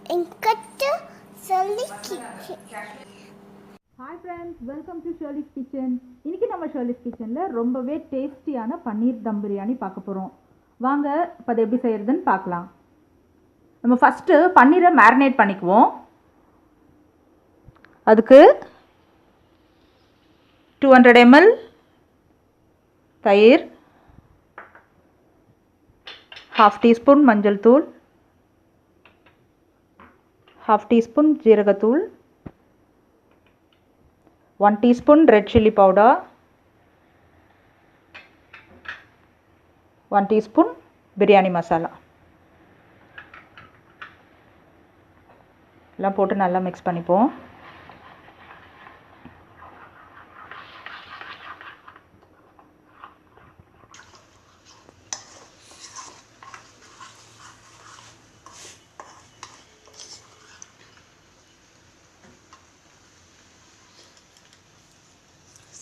Hi friends, welcome to Shirley's kitchen. இன்றைக்கி நம்ம Shirley's கிச்சனில் ரொம்பவே டேஸ்டியான பன்னீர் தம் பிரியாணி பார்க்க போகிறோம். வாங்க இப்போ அதை எப்படி செய்கிறதுன்னு பார்க்கலாம். நம்ம ஃபஸ்ட்டு பன்னீரை மேரினேட் பண்ணிக்குவோம். அதுக்கு 200 ml தயிர், 1/2 teaspoon மஞ்சள் தூள், 1/2 teaspoon ஜீரகத்தூள், 1 teaspoon red chilli powder, 1 teaspoon biryani masala. எல்லாம் போட்டு நல்லா மிக்ஸ் பண்ணிப்போம்.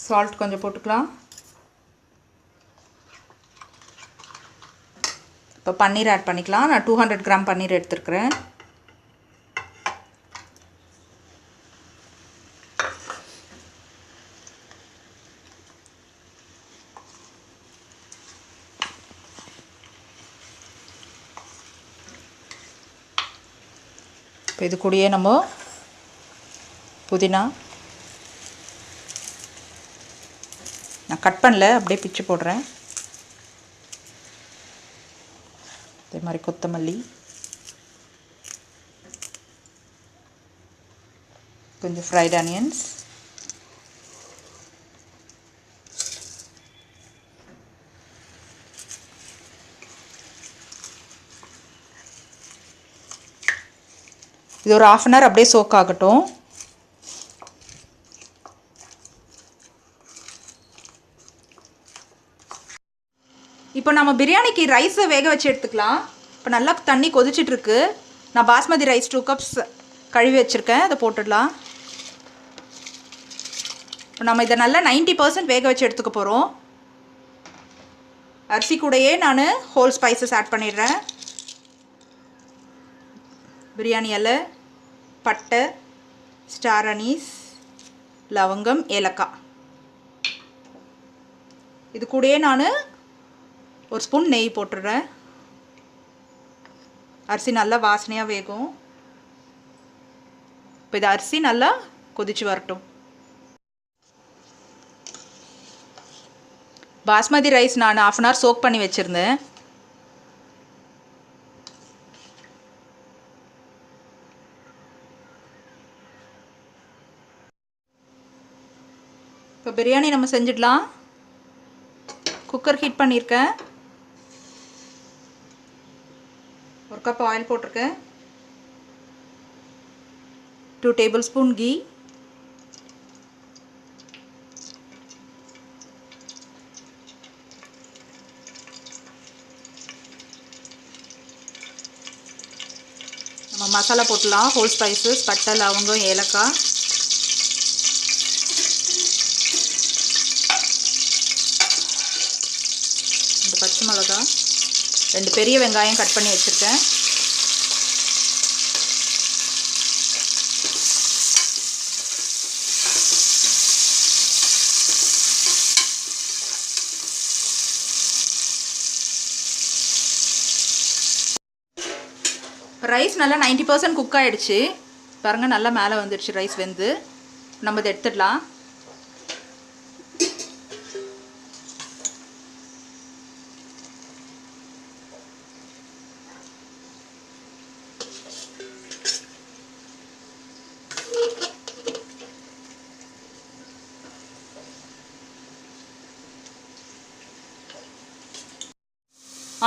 சால்ட் கொஞ்சம் போட்டுக்கலாம். இப்போ பன்னீர் ஆட் பண்ணிக்கலாம். நான் 200 கிராம் பன்னீர் எடுத்துருக்கிறேன். இப்போ இது கூடயே நம்ம புதினா, நான் கட் பண்ணல, அப்படியே பிச்சு போடுறேன். அதே மாதிரி கொத்தமல்லி, கொஞ்சம் ஃப்ரைட் ஆனியன்ஸ், இது ஒரு 1/2 hour அப்படியே சோக் ஆகட்டும். இப்போ நம்ம பிரியாணிக்கு ரைஸை வேக வச்சு எடுத்துக்கலாம். இப்போ நல்லா தண்ணி கொதிச்சிட்ருக்கு. நான் பாஸ்மதி ரைஸ் 2 cups கழுவி வச்சுருக்கேன். அதை போட்டுடலாம். இப்போ நம்ம இதை நல்லா 90% வேக வச்சு எடுத்துக்க போகிறோம். அரிசி கூடையே நான் ஹோல் ஸ்பைசஸ் ஆட் பண்ணிடுறேன். பிரியாணி இலை, பட்டை, ஸ்டார் அனீஸ், லவங்கம், ஏலக்காய். இது கூடயே நான் 1 ஸ்பூன் நெய் போட்டுடுறேன். அரிசி நல்லா வாசனையாக வேகும். இப்போ இது அரிசி நல்லா கொதிச்சு வரட்டும். பாஸ்மதி ரைஸ் நான் 1/2 hour சோக் பண்ணி வச்சுருந்தேன். இப்போ பிரியாணி நம்ம செஞ்சிடலாம். குக்கர் ஹீட் பண்ணியிருக்கேன். 1 cup ஆயில் போட்டிருக்கேன். 2 tablespoon கீ, நம்ம மசாலா போட்டுடலாம். ஹோல் ஸ்பைசஸ், பட்டை, லவங்கம், ஏலக்காய், பச்சை மிளகா, 2 பெரிய வெங்காயம் கட் பண்ணி வச்சுருக்கேன். ரைஸ் நல்லா 90% குக் ஆகிடுச்சு. பாருங்கள், நல்லா மேலே வந்துடுச்சு ரைஸ் வெந்து. நம்ம இதை எடுத்துடலாம்.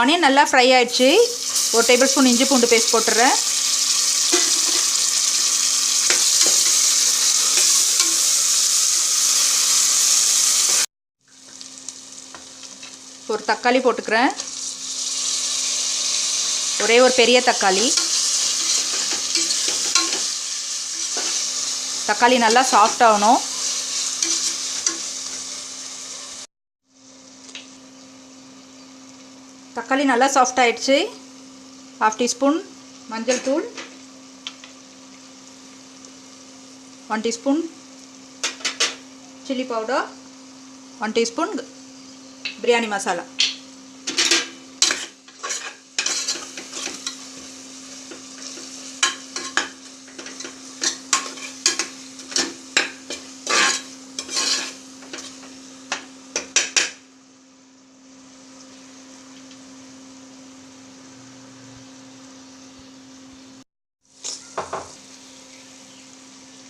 ஆனியன் நல்லா ஃப்ரை ஆயிடுச்சு. 1 tablespoon இஞ்சி பூண்டு பேஸ்ட் போட்டுறேன். ஒரு தக்காளி போட்டுக்கிறேன். ஒரே ஒரு பெரிய தக்காளி. தக்காளி நல்லா சாஃப்ட் ஆகணும். தக்காளி நல்லா சாஃப்ட் ஆயிடுச்சு. 1/2 teaspoon மஞ்சள் தூள், 1 teaspoon chilli powder, 1 teaspoon biryani masala.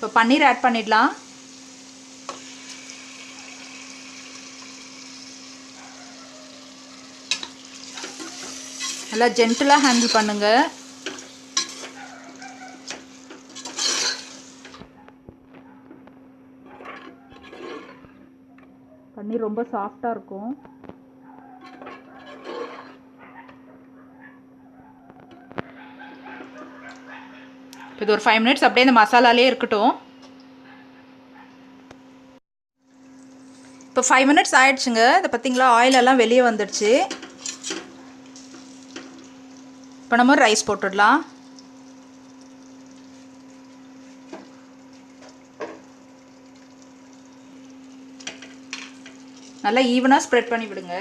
இப்போ பன்னீர் ஆட் பண்ணிடலாம். நல்லா ஜென்டிலாக ஹேண்டில் பண்ணுங்க. பன்னீர் ரொம்ப சாஃப்டாக இருக்கும். இது ஒரு 5 minutes அப்படியே இந்த மசாலாலே இருக்கட்டும். இப்போ 5 minutes ஆயிடுச்சுங்க. இதை பார்த்தீங்களா, ஆயிலெல்லாம் வெளியே வந்துடுச்சு. இப்போ நம்ம ரைஸ் போட்டுடலாம். நல்லா ஈவனாக ஸ்ப்ரெட் பண்ணி விடுங்க.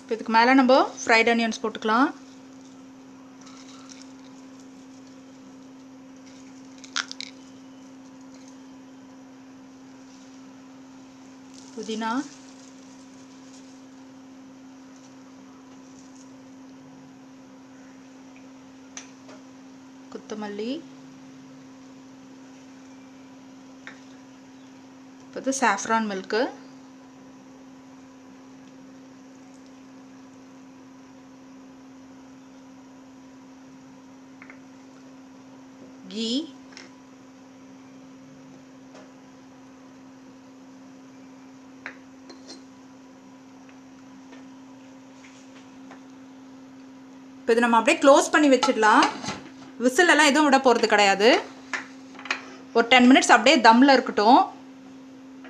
இப்போ இதுக்கு மேலே நம்ம ஃப்ரைட் ஆனியன்ஸ் போட்டுக்கலாம். புதினா, கொத்தமல்லி, இப்போ சாஃப்ரான் மில்க்கு, கீ, இப்போ இது நம்ம அப்படியே க்ளோஸ் பண்ணி வச்சிடலாம். விசில் எல்லாம் எதுவும் விட போகிறது கிடையாது. ஒரு 10 minutes அப்படியே தம்மில் இருக்கட்டும்.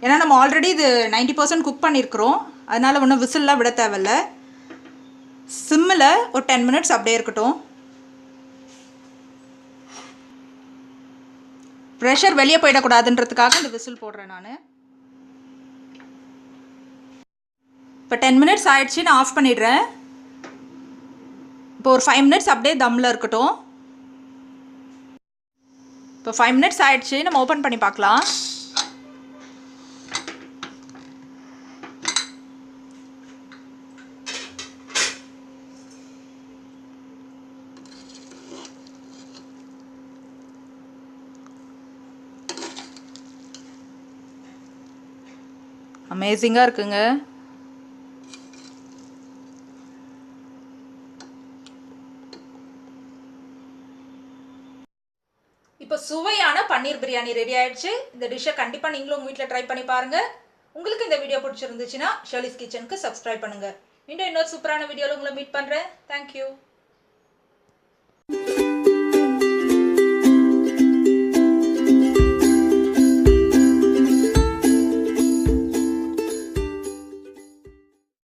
ஏன்னா நம்ம ஆல்ரெடி இது 90% குக் பண்ணியிருக்கிறோம். அதனால் ஒன்றும் விசில்லாம் விட தேவையில்ல. சிம்மில் ஒரு 10 minutes அப்படியே இருக்கட்டும். ப்ரெஷர் வெளியே போயிடக்கூடாதுன்றதுக்காக இந்த விசில் போடுறேன் நான். இப்போ 10 minutes ஆயிடுச்சு, நான் ஆஃப் பண்ணிடுறேன். இப்போ ஒரு 5 minutes அப்படியே தம்மில் இருக்கட்டும். இப்போ 5 minutes ஆயிடுச்சு, நம்ம ஓப்பன் பண்ணி பார்க்கலாம். அமேசிங்காக இருக்குங்க. இப்போ சுவையான பன்னீர் பிரியாணி ரெடி ஆயிடுச்சு. இந்த டிஷ்ஷை கண்டிப்பாக நீங்களும் உங்கள் வீட்டில் ட்ரை பண்ணி பாருங்கள். உங்களுக்கு இந்த வீடியோ பிடிச்சிருந்துச்சுன்னா ஷர்லீஸ் கிச்சனுக்கு சப்ஸ்கிரைப் பண்ணுங்கள். மீண்டும் இன்னொரு சூப்பரான வீடியோவில் உங்களை மீட் பண்ணுறேன். தேங்க்யூ.